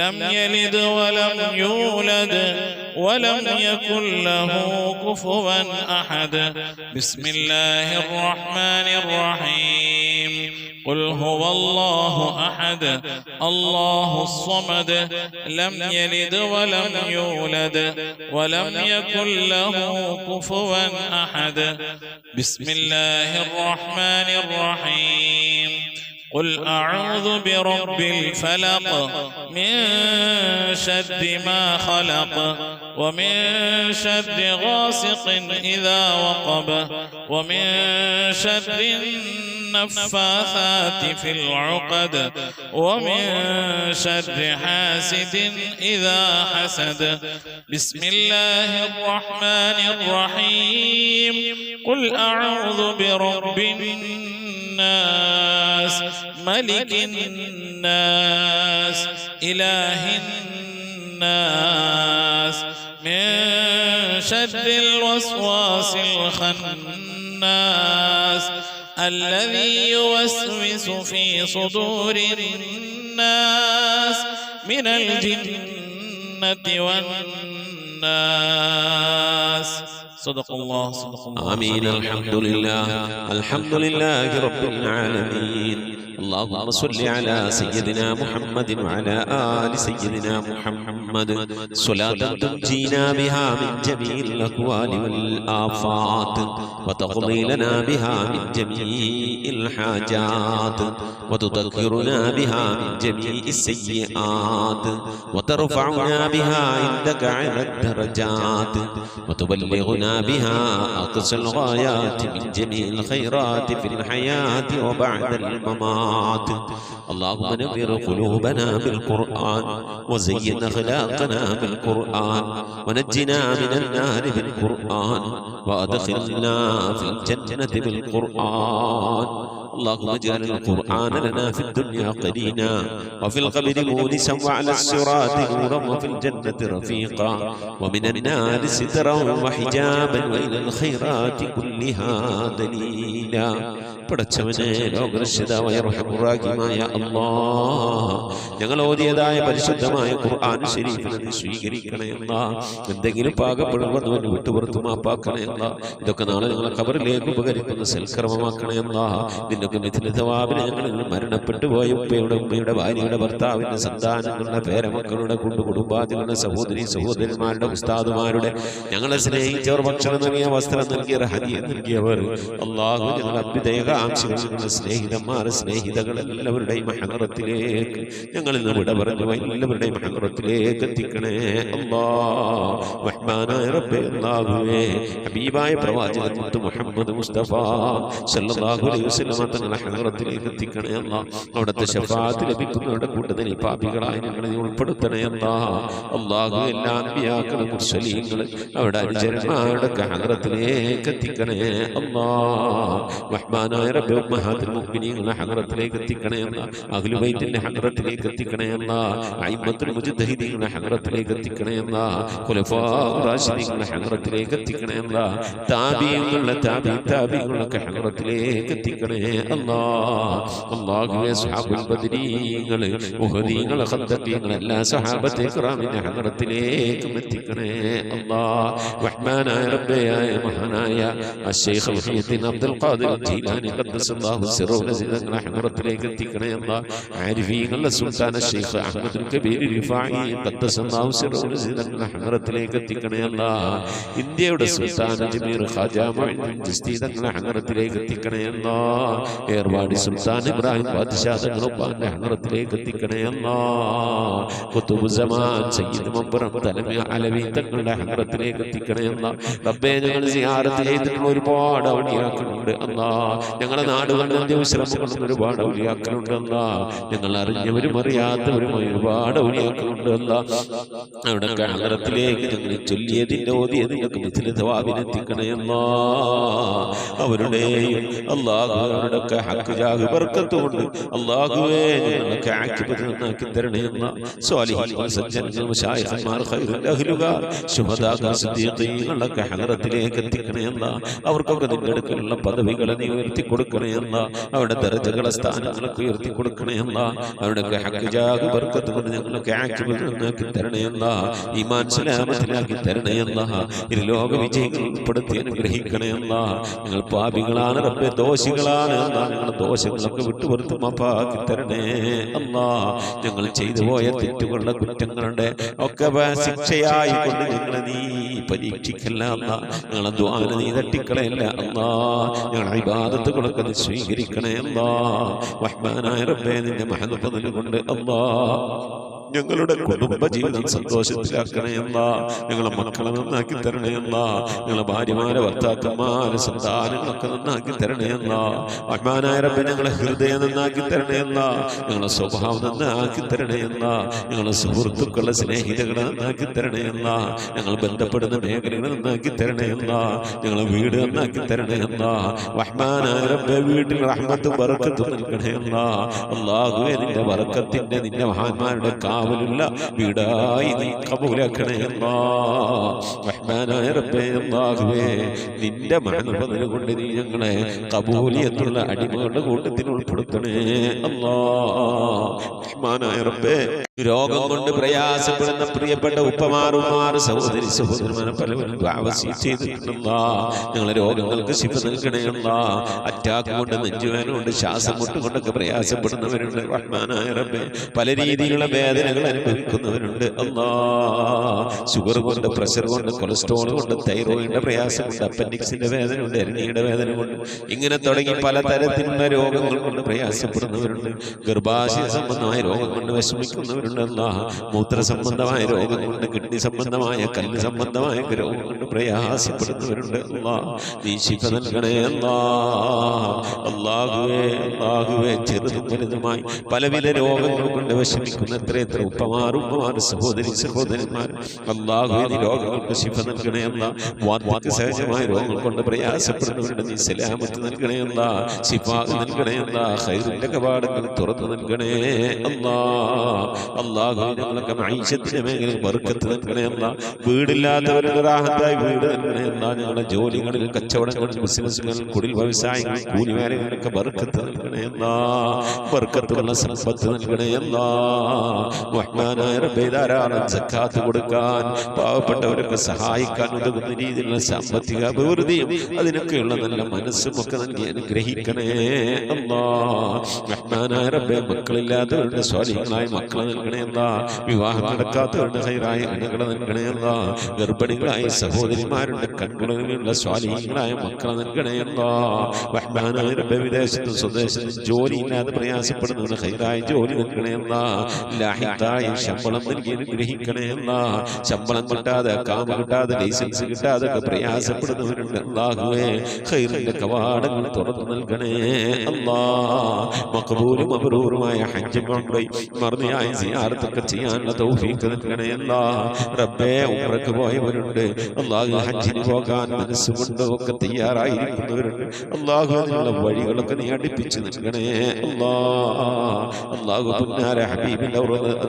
لم يلد ولم يولد ولم يكن له كفوا أحد. بسم الله الرحمن الرحيم. قل هو الله أحد الله الصمد لم يلد ولم يولد ولم يكن له كفوا أحد. بسم الله الرحمن الرحيم. قل أعوذ برب الفلق من شر ما خلق ومن شر غاسق إذا وقب ومن شر النفاثات في العقد ومن شر حاسد إذا حسد. بسم الله الرحمن الرحيم. قل أعوذ برب الناس ملك الناس إله الناس من شر الوسواس الخناس الذي يوسوس في صدور الناس من الجنة والناس. صدق الله. آمين. الحمد لله رب العالمين. اللهم صل على سيدنا محمد وعلى آل سيدنا محمد صلاة تنجينا بها من جميع الأهوال والآفات وتقضي لنا بها من جميع الحاجات وتذكرنا بها من جميع السيئات وترفعنا بها عندك على الدرجات وتبلغنا بها أقصى الغايات من جميع الخيرات في الحياة وبعد الممات. اللهم نور قلوبنا بالقرآن وزين أخلاقنا بالقرآن ونجنا من النار بالقرآن وأدخلنا في الجنة بالقرآن. اللهم اجعل القرآن لنا في الدنيا قرينا وفي القبر مونسا وعلى الصراط نورا وفي الجنة رفيقا ومن النار سترا وحجابا وإلى الخيرات كلها دليلا. പടച്ചവനെ ലോകരക്ഷിതാവായ റഹ്മാനായ അല്ലാഹ്, ഞങ്ങൾ ഓതിയതായ പരിശുദ്ധമായ ഖുർആൻ ശരീഫിനെ നീ സ്വീകരിക്കണേ അല്ലാഹ്. എന്തെങ്കിലും പാകപ്പെടുമ്പോൾ വിട്ടുപുറത്തു മാപ്പാക്കണേ അല്ലാഹ്. ഇതൊക്കെ നാളെ ഞങ്ങളെ ഖബറിലേക്ക് ഉപകരിക്കുന്ന സൽക്കർമ്മമാക്കണേ അല്ലാഹ്. നിന്നൊക്കെ മിഥിലതവാബിനെ ഞങ്ങൾ മരണപ്പെട്ടു പോയ ഉമ്മയുടെ ഭാര്യയുടെ ഭർത്താവിന്റെ സന്താനങ്ങളുടെ പേരമക്കളുടെ കുടുംബാദികളുടെ സഹോദരി സഹോദരന്മാരുടെ ഉസ്താദുമാരുടെ ഞങ്ങളെ സ്നേഹിച്ചവർ ഭക്ഷണം നൽകിയ വസ്ത്രം നൽകിയവർ ഹദിയ നൽകിയവർ അല്ലാഹു ഞങ്ങൾ അഭ്യുദയ ആംശങ്ങളുടെ സ്നേഹിതന്മാർ സ്നേഹിതകൾ എല്ലാവരുടെയും ഹദറത്തിലേക്ക് ഞങ്ങളിൽ നിന്ന് വിട പറഞ്ഞു എല്ലാവരുടെയും ഹദറത്തിലേക്ക് എത്തിക്കണേ അല്ലാഹ്. റഹ്മാനായ റബ്ബേ അല്ലാഹുവേ, ഹബീബായ പ്രവാചകൻ മുഹമ്മദ് മുസ്തഫ സല്ലല്ലാഹു അലൈഹി വസല്ലം തങ്ങളുടെ ഹദറത്തിലേക്ക് എത്തിക്കണേ അല്ലാഹ്. അവിടുത്തെ ശഫാഅത്ത് ലഭിക്കുന്നവരുടെ കൂട്ടത്തിൽ പാപികളായ ഞങ്ങളെ ഉൾപ്പെടുത്തണേ അല്ലാഹ്. അല്ലാഹു എല്ലാ അൻബിയാക്കളും മുർസലീങ്ങളും അവരുടെ അനുചരന്മാരുടെ ഹദറത്തിലേക്ക് എത്തിക്കണേ അല്ലാഹ്. റഹ്മാനായ റബ്ബേ, ഉമ്മഹാത്തുൽ മുഅ്മിനീങ്ങളുടെ ഹദറത്തിലേക്ക് എത്തിക്കണേ അല്ലാഹ്. അഹ്ലു ബൈത്തിന്റെ ഹദറത്തിലേക്ക് എത്തിക്കണേ അല്ലാഹ്. അയിമ്മത്തുൽ മുജ്തഹിദീങ്ങളുടെ ഹദറത്തിലേക്ക് എത്തിക്കണേ അല്ലാഹ്. ഖുലഫാഉർ റാഷിദീങ്ങളുടെ ഹദറത്തിലേക്ക് എത്തിക്കണേ അല്ലാഹ്. താബിഈങ്ങളുടെ താബിഈങ്ങളുടെ ഹദറത്തിലേക്ക് എത്തിക്കണേ അല്ലാഹ്. അല്ലാഹുവേ, സ്വഹാബുൽ ബദരീങ്ങൾ ഉഹദീങ്ങൾ ഖദ്ദീങ്ങൾ എല്ലാ സ്വഹാബത്തെ കിറാമിന്റെ ഹദറത്തിലേക്ക് എത്തിക്കണേ അല്ലാഹ്. റഹ്മാനായ റബ്ബേ, മഹാനായ അശ്ശൈഖ് മുഹയ്യിദ്ദീൻ അബ്ദുൽ ഖാദിർ ജീലാനി ഖദ്ദസല്ലാഹു സിറഹു തങ്ങളുടെ ഹദറത്തിലേക്ക് എത്തിക്കണേ അല്ലാഹ്. ആരിഫീങ്ങളുടെ സുൽത്താൻ അശ്ശൈഖ് അഹ്മദുൽ കബീർ റിഫാഈ ഖദ്ദസല്ലാഹു സിറഹു തങ്ങളുടെ ഹദറത്തിലേക്ക് എത്തിക്കണേ അല്ലാഹ്. ഇന്ത്യയുടെ സുൽത്താൻ അജ്മീർ ഖാജ മുഈനുദ്ദീൻ ചിശ്തി തങ്ങളുടെ ഹദറത്തിലേക്ക് എത്തിക്കണേ അല്ലാഹ്. ഏർവാടി സുൽത്താൻ ഇബ്രാഹിം ബാദ്ശാ തങ്ങളുടെ ഹദറത്തിലേക്ക് എത്തിക്കണേ അല്ലാഹ്. ഖുതുബുസ്സമാൻ സയ്യിദ് മബ്റം തലമി അലവി തങ്ങളുടെ ഹദറത്തിലേക്ക് എത്തിക്കണേ അല്ലാഹ്. റബ്ബേ, ഞങ്ങൾ സിയാറത്ത് ചെയ്തിട്ടുള്ള ഒരുപാട് ഔലിയാക്കളുണ്ട് അല്ലാഹ്. ഞങ്ങളുടെ നാടുകളിൽ വിശ്രമങ്ങളുന്ന ഒരുപാട് ഔലിയാക്കളുണ്ട് അല്ലാഹ്. ഞങ്ങൾ അറിഞ്ഞവരും അറിയാത്തവരുമായ ഒരുപാട് ഔലിയാക്കളുണ്ട് അല്ലാഹ്. അവിടെ ഹദറത്തിലേക്ക് ഞങ്ങൾ ചൊല്ലിയതിന്റെ ഓതിയതിനൊക്കെ മിഥിലതവാബിനെത്തിക്കണേ അല്ലാഹ്. അവരുടെയും അല്ലാഹു അവരുടെയൊക്കെ ഹഖ് ജാഹ് ബർക്കത്ത് കൊണ്ട് അല്ലാഹുവേ ഞങ്ങളൊക്കെ ആക്കിബത്ത് നന്നാക്കി തരണേ അല്ലാഹ്. സ്വാലിഹീൻ സജ്ജനങ്ങൾ മശായിഖന്മാർ ഖൈറുൽ അഹ്ലുകാർ ശുഹദാ സിദ്ദീഖീങ്ങളൊക്കെ ഹദറത്തിലേക്ക് എത്തിക്കണേ അല്ലാഹ്. അവർക്കൊക്കെ നിന്റെ അടുക്കലുള്ള പദവികളെ നീ ഉയർത്തി കൊടുക്കണേ അല്ലാഹ്. അവരുടെ ദർജകളെ സ്ഥാനങ്ങളൊക്കെ ഉയർത്തി കൊടുക്കണേ അല്ലാഹ്. അവരുടെയൊക്കെ ഹഖ് ജാഹ് ബർക്കത്ത് കൊണ്ട് ഞങ്ങളൊക്കെ ആക്കിബത്ത് നന്നാക്കി തരണേ അല്ലാഹ്. ഈമാൻ സലാമത്തിലാക്കി തരണേ അല്ലാഹ്. ഇരുലോക വിജയികൾ ഉൾപ്പെടുത്തി അനുഗ്രഹിക്കണേ അല്ലാഹ്. ഞങ്ങൾ പാപികളാണ് റബ്ബേ, ദോഷികളാണ് അല്ലാഹ്. ഞങ്ങളുടെ ദോഷങ്ങളൊക്കെ വിട്ടുപുറത്ത് മാപ്പാക്കി തരണേ അല്ലാഹ്. ഞങ്ങൾ ചെയ്തു പോയ തെറ്റുകളുടെ കുറ്റങ്ങളുടെ ഒക്കെ ശിക്ഷയായി കൊണ്ട് ഞങ്ങളെ നീ പരീക്ഷിക്കല്ല അല്ലാഹ്. ഞങ്ങളെ ദുആനെ നീ തട്ടിക്കളയല്ല അല്ലാഹ്. ഞങ്ങളുടെ ഇബാദത്തുകളൊക്കെ നീ സ്വീകരിക്കണേ അല്ലാഹ്. റഹ്മാനായ റബ്ബേ, നിന്റെ മഹദ് ഫദ്ൽ കൊണ്ട് അല്ലാഹ് ഞങ്ങളുടെ കുടുംബ ജീവിതം സന്തോഷത്തിലാക്കണേ അല്ലാ. ഞങ്ങളെ മക്കളെ നന്നാക്കി തരണേ അല്ലാ. ഞങ്ങളെ ഭാര്യമാരെ ഭർത്താക്കന്മാരെ സന്താനങ്ങളൊക്കെ നന്നാക്കി തരണേ അല്ലാ. റഹ്മാനായ റബ്ബേ ഞങ്ങളെ ഹൃദയം നന്നാക്കി തരണേ അല്ലാ. ഞങ്ങളെ സ്വഭാവം നന്നാക്കി തരണേ അല്ലാ. ഞങ്ങളെ സുഹൃത്തുക്കളെ സ്നേഹിതകളെ നന്നാക്കി തരണേ അല്ലാ. ഞങ്ങൾ ബന്ധപ്പെടുന്ന മേഖലകളെ നന്നാക്കി തരണേ അല്ലാ. ഞങ്ങളെ വീട് നന്നാക്കി തരണേ അല്ലാ. റഹ്മാനായ റബ്ബേ വീട്ടിൽ റഹ്മത്തും ബറക്കത്തും നൽകണേ അല്ലാ. അല്ലാഹുവേ നിന്റെ ബറക്കത്തിന്റെ നിന്റെ മഹാന്മാരുടെ കാവലുള്ള വീടായി നീ കബൂലാക്കണേ അല്ലാ. റഹ്മാനായ റബ്ബേ അല്ലാഹുവേ നിന്റെ മഹബത്ത് കൊണ്ട് നീ ഞങ്ങളെ കബൂലിയത്തുള്ള അടിമകളുടെ കൂട്ടത്തിൽ ഉൾപ്പെടുത്തണേ അല്ലാ. റഹ്മാനായ റബ്ബേ രോഗം കൊണ്ട് പ്രയാസപ്പെടുന്ന പ്രിയപ്പെട്ട ഉപ്പമാറുമാർ സഹോദരി സഹോദരന്മാരെ പലവരും ചെയ്തിട്ടുണ്ടല്ല. ഞങ്ങളെ രോഗങ്ങൾക്ക് ശിഫ നൽകണേ അല്ലാ. അറ്റാക്ക് കൊണ്ട് നെഞ്ചുവേദന കൊണ്ട് ശ്വാസം മുട്ടുകൊണ്ടൊക്കെ പ്രയാസപ്പെടുന്നവരുണ്ട്. റഹ്മാനായ റബ്ബേ പല രീതിയിലുള്ള വേദനകൾ അനുഭവിക്കുന്നവരുണ്ട് അല്ലാ. ഷുഗർ കൊണ്ട്, പ്രഷർ കൊണ്ട്, കൊളസ്ട്രോൾ കൊണ്ട്, തൈറോയിഡിന്റെ പ്രയാസം കൊണ്ട്, അപ്പൻഡിക്സിന്റെ വേദന കൊണ്ട്, എരണിയുടെ വേദന കൊണ്ട്, ഇങ്ങനെ തുടങ്ങി പലതരത്തിലുള്ള രോഗങ്ങൾ കൊണ്ട് പ്രയാസപ്പെടുന്നവരുണ്ട്. ഗർഭാശയ സംബന്ധമായ രോഗം കൊണ്ട് വിഷമിക്കുന്നവരുണ്ട് അല്ലാ. മൂത്ര സംബന്ധമായ രോഗം കൊണ്ട്, കിഡ്നി സംബന്ധമായ, കല്ല് സംബന്ധമായ രോഗം കൊണ്ട് പ്രയാസപ്പെടുന്നവരുണ്ട് അല്ലാ. നീ ശിഫ നൽകണേ അല്ലാ. അല്ലാഹുവേ അല്ലാഹുവേ ചെറുതും വലുതുമായി പലവിധ രോഗങ്ങൾ കൊണ്ട് വിഷമിക്കുന്ന എത്ര ഉപ്പമാർ സഹോദരി സഹോദരന്മാർ അല്ലാഹുവേ നീ രോഗങ്ങൾക്ക് ശിഫ നൽകണേ അല്ലാ. വാർദ്ധക്യ സഹജമായ രോഗങ്ങൾ കൊണ്ട് പ്രയാസപ്പെടുന്നവരുടെ നീ സലാമത്ത് നൽകണേ അല്ലാ. ശിഫാ നൽകണേ അല്ലാ. ഖൈറിന്റെ കവാടങ്ങൾ തുറന്നു നൽകണേ അല്ലാ. അല്ലാഹുവേ ഞങ്ങളൊക്കെ മഈശത്തിന്റെ മേഖലയിൽ ബർക്കത്ത് നൽകണേ അല്ലാ. വീടില്ലാത്തവരുടെ റാഹത്തായി വീട് നൽകണേ അല്ലാ. ഞങ്ങളുടെ ജോലികളിൽ, കച്ചവടങ്ങളിൽ, ബിസിനസ്സുകളിൽ, കുടിൽ വ്യവസായങ്ങളിൽ, കൂലിവേലകളിലൊക്കെ ബർക്കത്ത് നൽകണേ അല്ലാ. ബർക്കത്തുള്ള സമ്പത്ത് നൽകണേ അല്ലാ. റഹ്മാനായ റബ്ബേ ധാരാളം സക്കാത്ത് കൊടുക്കാൻ, പാവപ്പെട്ടവരൊക്കെ സഹായിക്കാൻ ഉതകുന്ന രീതിയിലുള്ള സാമ്പത്തിക അഭിവൃദ്ധിയും അതിനൊക്കെയുള്ള നല്ല മനസ്സും ഒക്കെ നൽകി അനുഗ്രഹിക്കണേ അല്ലാ. റഹ്മാനായ റബ്ബേ മക്കളില്ലാത്തവരുടെ സ്വാലിഹീങ്ങളായ മക്കളെ നൽകണേ അല്ലാ. വിവാഹം നടക്കാത്തവരുടെ ഖൈറായ ഇണകളെ നൽകണേ അല്ലാ. ഗർഭിണികളായ സഹോദരിമാരുടെ കൺകുളങ്ങളിലുള്ള സ്വാലിഹീങ്ങളായ മക്കളെ നൽകണേ അല്ലാ. റഹ്മാനായ റബ്ബേ വിദേശത്തും സ്വദേശത്തും ജോലിയില്ലാതെ പ്രയാസപ്പെടുന്നവരുടെ ഖൈറായ ജോലി നൽകണേ അല്ലാ. ലാഹിഖായ ശമ്പളം നൽകി അനുഗ്രഹിക്കണേ അല്ലാ. ശമ്പളം കിട്ടാതെ, കാമ കിട്ടാതെ, ലൈസൻസ് കിട്ടാതെ ഒക്കെ പ്രയാസപ്പെടുന്നവരുണ്ട് അല്ലാഹുവേ ഖൈറിന്റെ കവാടങ്ങൾ തുറന്നു നൽകണേ അല്ലാ. മഖബൂലും മബ്റൂറുമായ ഹജ്ജ് ഉംറയും മർദിയായ സിയാറത്തൊക്കെ ചെയ്യാനുള്ള തൗഫീഖ് നൽകണേ അല്ലാ. റബ്ബേ ഉംറക്ക് പോയവരുണ്ട് അല്ലാഹു, ഹജ്ജിന് പോകാൻ മനസ്സുകൊണ്ട് ഒക്കെ തയ്യാറായിരിക്കുന്നവരുണ്ട് അല്ലാഹു. അതിനുള്ള വഴികളൊക്കെ നീ അടുപ്പിച്ച് നൽകണേ അല്ലാ. അല്ലാഹു പുന്നാര ഹബീബിന്റെ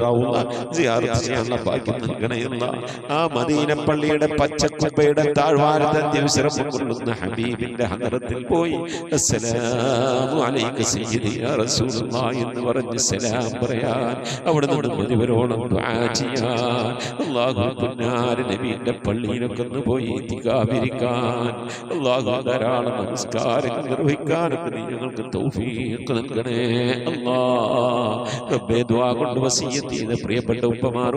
റൗള സിയാറത്ത് ചെയ്യാനുള്ള ഭാഗ്യം നൽകണേ അല്ലാ. ആ മദീന പള്ളിയുടെ പച്ചക്കുബയുടെ താഴ്വാരത്തെ ദിവസം കൊള്ളുന്ന ഹബീബിന്റെ ഹദറത്തിൽ പോയി അസ്സലാമു അലൈക സയ്യിദി യാ റസൂലുള്ളാഹി എന്ന് പറഞ്ഞ് സലാം പറയാൻ, അവിടെ നിന്ന് മുഴുവനോളം ദുആ ചെയ്യാൻ, അല്ലാഹു പുന്നാര നബിയുടെ പള്ളിയിലൊക്കെ ഒന്ന് പോയി ഇത്തികാഫിരിക്കാൻ, അല്ലാഹു ധാരാളം നമസ്കാരങ്ങൾ നിർവഹിക്കാനൊക്കെ നീ ഞങ്ങൾക്ക് തൗഫീഖ് നൽകണേ അല്ലാ. റബ്ബേ ദുആ കൊണ്ട് വസിയ്യത്ത് ചെയ്ത പ്രിയപ്പെട്ട ഉപ്പമാർ,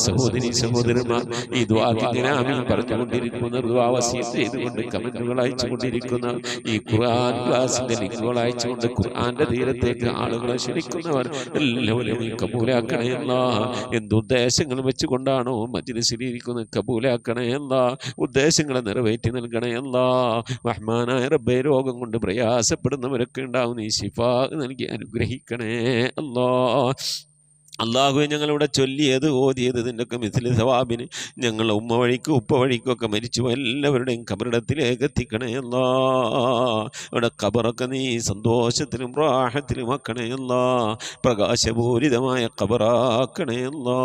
സഹോദരി സഹോദരന്മാർ ഈ ദുആക്ക് ഇങ്ങനെ ആമീൻ പറഞ്ഞുകൊണ്ടിരിക്കുന്ന, ദുആ വസിയ്യത്ത് ചെയ്തുകൊണ്ട് കമന്റുകൾ അയച്ചുകൊണ്ടിരിക്കുന്ന, ഈ ഖുർആൻ ക്ലാസിന്റെ ലിങ്കുകൾ അയച്ചുകൊണ്ട് ഖുർആന്റെ തീരത്തേക്ക് ആളുകളെ ക്ഷണിക്കുന്നവർ എല്ലാവരും നീ കബൂലാക്കണേ അല്ലാ. എന്തുദ്ദേശങ്ങൾ വെച്ചുകൊണ്ടാണോ മജ്ലിസിലിരിക്കുന്നത് കബൂലാക്കണേ അല്ലാ. ഉദ്ദേശങ്ങളെ നിറവേറ്റി നൽകണേ അല്ലാ. റഹ്മാനായ റബ്ബേ രോഗം കൊണ്ട് പ്രയാസപ്പെടുന്നവരൊക്കെ ഉണ്ടാവും, നീ ശിഫാ നൽകി അനുഗ്രഹിക്കണേ അല്ലാ. അള്ളാഹുവെ ഞങ്ങളിവിടെ ചൊല്ലിയത് ഓതിയത് ഇതിൻ്റെയൊക്കെ മിഥിലി സവാബിന് ഞങ്ങളെ ഉമ്മ വഴിക്കും ഉപ്പ വഴിക്കും ഒക്കെ മരിച്ചു എല്ലാവരുടെയും ഖബറിടത്തിലേക്ക് എത്തിക്കണേ അല്ലാ. അവിടെ ഖബറൊക്കെ നീ സന്തോഷത്തിലും റാഹത്തിലും ആക്കണേ അല്ലാ. പ്രകാശപൂരിതമായ ഖബറാക്കണേ അല്ലാ.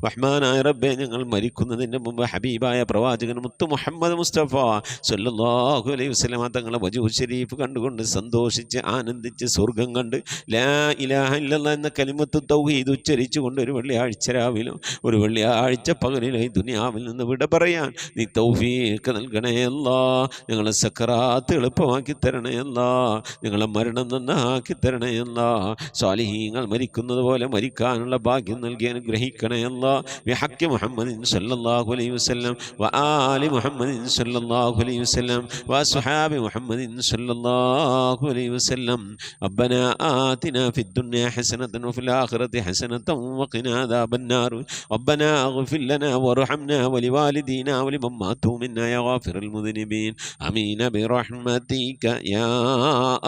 റഹ്മാനായ റബ്ബേ ഞങ്ങൾ മരിക്കുന്നതിൻ്റെ മുമ്പ് ഹബീബായ പ്രവാചകൻ മുത്ത് മുഹമ്മദ് മുസ്തഫ സ്വല്ലല്ലാഹു അലൈഹി വസല്ലം തങ്ങളെ വജൂഹ് ശരീഫ് കണ്ടുകൊണ്ട് സന്തോഷിച്ച് ആനന്ദിച്ച് സ്വർഗം കണ്ട് ലാ ഇലാഹ ഇല്ലല്ലാഹ് എന്ന കലിമത്ത് തൗഹീദ് ഉച്ചരിച്ചുകൊണ്ട് ഒരു വെള്ളിയാഴ്ച രാവിലും ഒരു വെള്ളിയാഴ്ച പകലിലും ഈ ദുനിയാവിൽ നിന്ന് വിട പറയാൻ നീ തൗഫീഖ് നൽകണേ അല്ലാ. ഞങ്ങളെ സക്കറാത്ത് എളുപ്പമാക്കി തരണേ അല്ലാ. ഞങ്ങളെ മരണം നന്നാക്കി തരണേ അല്ലാ. സ്വാലിഹീങ്ങൾ മരിക്കുന്നത് പോലെ മരിക്കാനുള്ള ഭാഗ്യം നൽകി അനുഗ്രഹിക്കണേ അല്ലാ. ബിഹഖി മുഹമ്മദിൻ സല്ലല്ലാഹു അലൈഹി വസല്ലം വആലി മുഹമ്മദിൻ സല്ലല്ലാഹു അലൈഹി വസല്ലം വഅസ്ഹാബി മുഹമ്മദിൻ സല്ലല്ലാഹു അലൈഹി വസല്ലം. റബ്ബനാ ആതിനാ ഫിദ്ദുനിയ ഹസനതൻ വഫിൽ ആഖിറതി حسنة وقنا عذاب النار ربنا اغفر لنا وارحمنا ولوالدينا ولمن ماتوا منا يا غافر المذنبين آمين برحمتك يا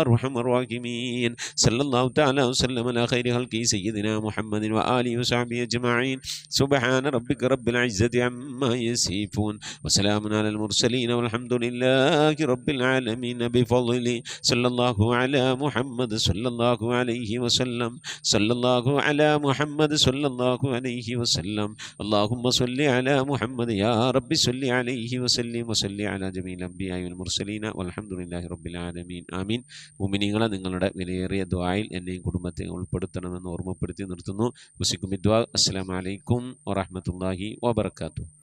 أرحم الراحمين صلى الله تعالى وسلم على خير خلقه سيدنا محمد وآله وصحبه أجمعين سبحان ربك رب العزة عما يصفون وسلام على المرسلين والحمد لله رب العالمين بفضله صلى الله على محمد صلى الله عليه وسلم صلى الله على محمد صلى الله عليه وسلم اللهم صل على محمد يا رب صل عليه وسلم وصل على جميع الأنبياء والمرسلين والحمد لله رب العالمين آمين മുഅ്മിനീങ്ങളെ നിങ്ങളുടെ വിലയേറിയ ദുആയിൽ എന്നെയും കുടുംബത്തെ ഉൾപ്പെടുത്തണമെന്ന് ഓർമ്മപ്പെടുത്തി നിർത്തുന്നു. വസിക്കും ദുആ. അസ്സലാമു അലൈക്കും വറഹ്മത്തുള്ളാഹി വബറകാതുഹു.